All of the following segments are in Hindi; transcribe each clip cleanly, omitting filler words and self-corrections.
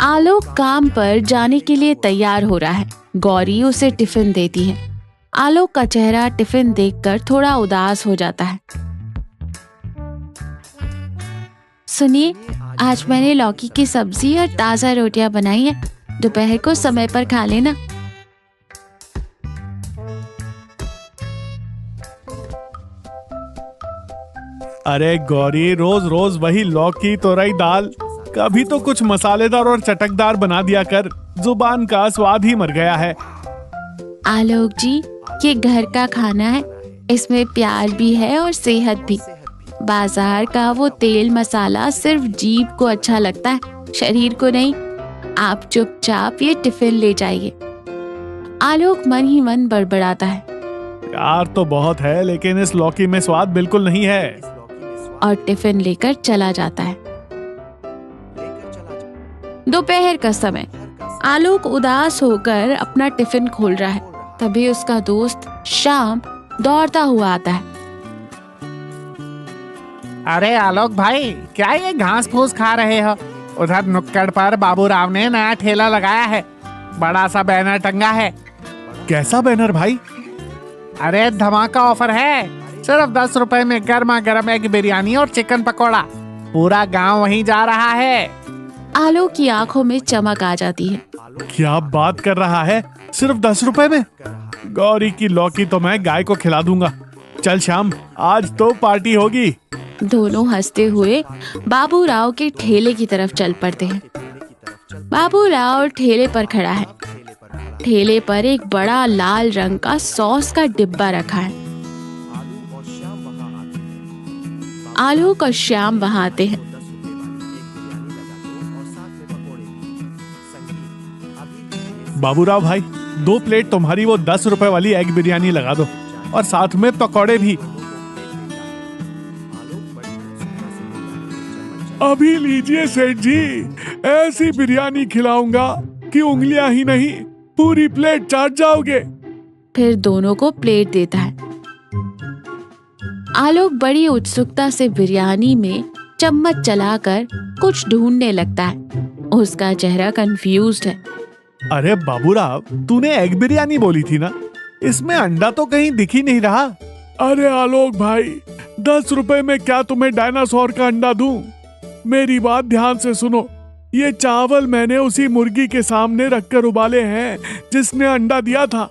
आलोक काम पर जाने के लिए तैयार हो रहा है। गौरी उसे टिफिन देती है। आलोक का चेहरा टिफिन देखकर थोड़ा उदास हो जाता है। सुनिए, आज मैंने लौकी की सब्जी और ताजा रोटियां बनाई है। दोपहर को समय पर खा लेना। अरे गौरी, रोज रोज वही लौकी तोरई दाल। कभी तो कुछ मसालेदार और चटकदार बना दिया कर। जुबान का स्वाद ही मर गया है। आलोक जी, ये घर का खाना है। इसमें प्यार भी है और सेहत भी। बाजार का वो तेल मसाला सिर्फ जीभ को अच्छा लगता है, शरीर को नहीं। आप चुपचाप ये टिफिन ले जाइए। आलोक मन ही मन बड़बड़ाता है। प्यार तो बहुत है, लेकिन इस लौकी में स्वाद बिल्कुल नहीं है। और टिफिन लेकर चला जाता है। दोपहर का समय। आलोक उदास होकर अपना टिफिन खोल रहा है। तभी उसका दोस्त श्याम दौड़ता हुआ आता है। अरे आलोक भाई, क्या ये घास फूस खा रहे हो? उधर नुक्कड़ पर बाबूराव ने नया ठेला लगाया है। बड़ा सा बैनर टंगा है। कैसा बैनर भाई? अरे धमाका ऑफर है। सिर्फ 10 रुपए में गर्मा गर्म एग बिरयानी और चिकन पकोड़ा। पूरा गांव वहीं जा रहा है। आलोक की आंखों में चमक आ जाती है। क्या बात कर रहा है? सिर्फ 10 रुपए में? गौरी की लौकी तो मैं गाय को खिला दूंगा। चल श्याम, आज तो पार्टी होगी। दोनों हंसते हुए बाबूराव के ठेले की तरफ चल पड़ते हैं। बाबूराव ठेले पर खड़ा है। ठेले पर एक बड़ा लाल रंग का सॉस का डिब्बा रखा है। आलोक और श्याम वहां आते हैं। बाबूराव भाई, 2 प्लेट तुम्हारी वो 10 रुपए वाली एग बिरयानी लगा दो, और साथ में पकौड़े भी। अभी लीजिए सेठ जी, ऐसी बिरयानी खिलाऊंगा कि उंगलियां ही नहीं, पूरी प्लेट चाट जाओगे। फिर दोनों को प्लेट देता है। आलोक बड़ी उत्सुकता से बिरयानी में चम्मच चलाकर कुछ ढूंढने लगता है। उसका चेहरा कंफ्यूज्ड है। अरे बाबूराव, तूने एग बिरयानी बोली थी ना? इसमें अंडा तो कहीं दिख ही नहीं रहा। अरे आलोक भाई, 10 रुपए में क्या तुम्हें डायनासोर का अंडा दूं? मेरी बात ध्यान से सुनो। ये चावल मैंने उसी मुर्गी के सामने रखकर उबाले हैं जिसने अंडा दिया था।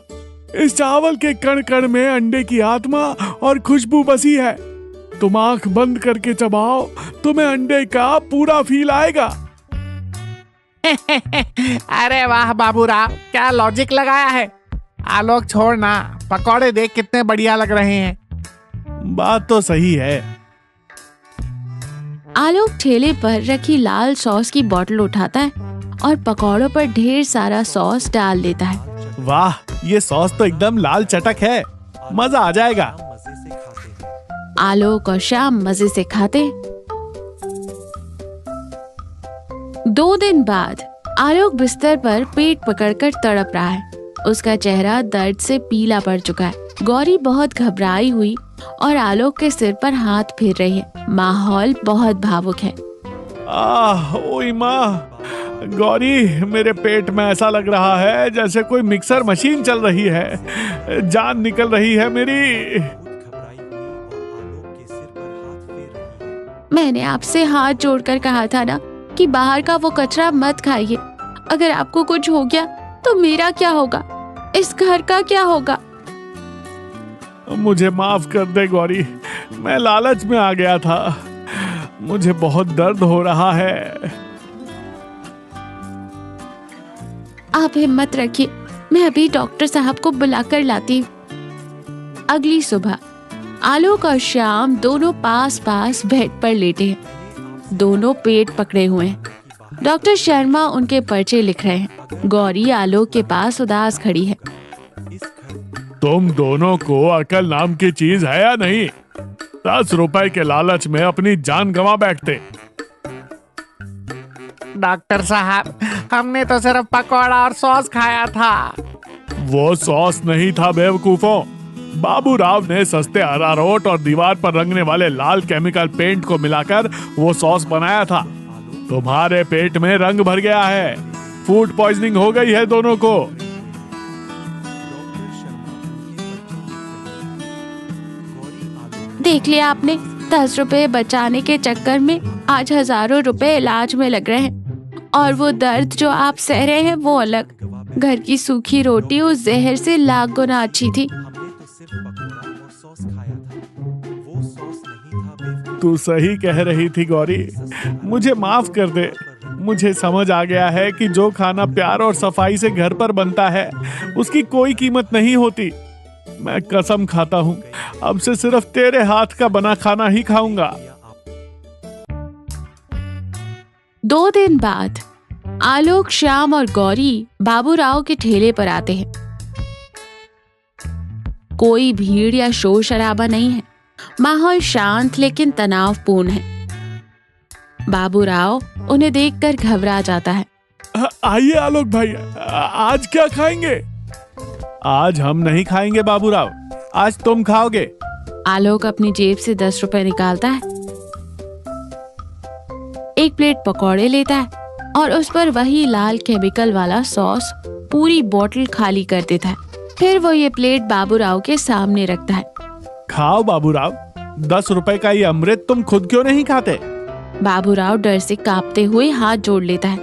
इस चावल के कण कण में अंडे की आत्मा और खुशबू बसी है। तुम आंख बंद करके चबाओ, तुम्हें अंडे का पूरा फील आएगा। अरे वाह बाबूराव, क्या लॉजिक लगाया है। आलोक छोड़ना, पकौड़े देख कितने बढ़िया लग रहे हैं। बात तो सही है। आलोक ठेले पर रखी लाल सॉस की बोतल उठाता है और पकौड़ों पर ढेर सारा सॉस डाल देता है। वाह, ये सॉस तो एकदम लाल चटक है। मजा आ जाएगा। आलोक और श्याम मजे से खाते। 2 दिन बाद आलोक बिस्तर पर पेट पकड़कर तड़प रहा है। उसका चेहरा दर्द से पीला पड़ चुका है। गौरी बहुत घबराई हुई और आलोक के सिर पर हाथ फेर रही है। माहौल बहुत भावुक है। ओई माँ, गौरी, मेरे पेट में ऐसा लग रहा है जैसे कोई मिक्सर मशीन चल रही है। जान निकल रही है मेरी। मैंने आपसे हाथ जोड़कर कहा था ना कि बाहर का वो कचरा मत खाइए। अगर आपको कुछ हो गया तो मेरा क्या होगा? इस घर का क्या होगा? मुझे माफ कर दे गौरी, मैं लालच में आ गया था। मुझे बहुत दर्द हो रहा है। आप हिम्मत रखिए, मैं अभी डॉक्टर साहब को बुलाकर लाती हूँ। अगली सुबह आलोक और श्याम दोनों पास पास बेड पर लेटे हैं। दोनों पेट पकड़े हुए हैं। डॉक्टर शर्मा उनके पर्चे लिख रहे हैं। गौरी आलोक के पास उदास खड़ी है। तुम दोनों को अकल नाम की चीज है या नहीं? 10 रुपए के लालच में अपनी जान गंवा बैठते। डॉक्टर साहब, हमने तो सिर्फ पकौड़ा और सॉस खाया था। वो सॉस नहीं था बेवकूफों। बाबूराव ने सस्ते अरारोट और दीवार पर रंगने वाले लाल केमिकल पेंट को मिलाकर वो सॉस बनाया था। तुम्हारे पेट में रंग भर गया है, फूड पॉइजनिंग हो गई है दोनों को। देख लिया आपने, 10 रुपए बचाने के चक्कर में आज हजारों रुपए इलाज में लग रहे हैं। और वो दर्द जो आप सह रहे हैं वो अलग। घर की सूखी रोटी उस जहर से लाख गुना अच्छी थी। तू सही कह रही थी गौरी, मुझे माफ कर दे। मुझे समझ आ गया है कि जो खाना प्यार और सफाई से घर पर बनता है उसकी कोई कीमत नहीं होती। मैं कसम खाता हूँ, अब से सिर्फ तेरे हाथ का बना खाना ही खाऊंगा। 2 दिन बाद आलोक, श्याम और गौरी बाबूराव के ठेले पर आते हैं। कोई भीड़ या शोर शराबा नहीं है। माहौल शांत लेकिन तनावपूर्ण है। बाबूराव उन्हें देखकर घबरा जाता है। आइए आलोक भाई, आज क्या खाएंगे? आज हम नहीं खाएंगे बाबूराव, आज तुम खाओगे। आलोक अपनी जेब से 10 रुपए निकालता है, एक प्लेट पकौड़े लेता है और उस पर वही लाल केमिकल वाला सॉस पूरी बोतल खाली कर देता है। फिर वो ये प्लेट बाबूराव के सामने रखता है। खाओ बाबूराव, 10 रुपए का ये अमृत तुम खुद क्यों नहीं खाते? बाबूराव डर से कांपते हुए हाथ जोड़ लेता है।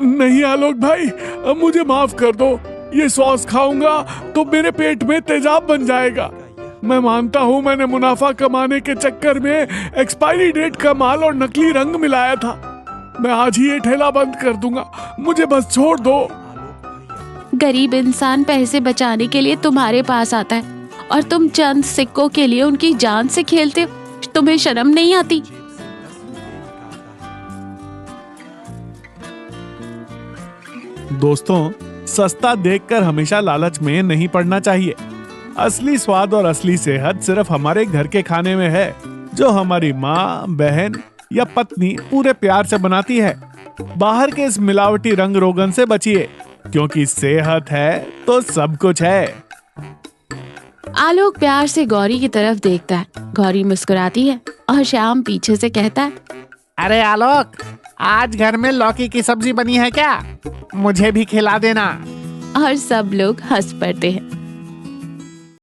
नहीं आलोक भाई, मुझे माफ कर दो। ये सॉस खाऊंगा तो मेरे पेट में तेजाब बन जाएगा। मैं मानता हूँ मैंने मुनाफा कमाने के चक्कर में एक्सपायरी डेट का माल और नकली रंग मिलाया था। मैं आज ही ये ठेला बंद कर दूंगा, मुझे बस छोड़ दो। गरीब इंसान पैसे बचाने के लिए तुम्हारे पास आता है और तुम चंद सिक्कों के लिए उनकी जान से खेलते हो। तुम्हें शर्म नहीं आती? दोस्तों, सस्ता देखकर हमेशा लालच में नहीं पड़ना चाहिए। असली स्वाद और असली सेहत सिर्फ हमारे घर के खाने में है, जो हमारी माँ, बहन या पत्नी पूरे प्यार से बनाती है। बाहर के इस मिलावटी रंग रोगन से बचिए, क्योंकि सेहत है तो सब कुछ है। आलोक प्यार से गौरी की तरफ देखता है। गौरी मुस्कुराती है और श्याम पीछे से कहता है, अरे आलोक, आज घर में लौकी की सब्जी बनी है क्या? मुझे भी खिला देना। और सब लोग हंस पड़ते हैं।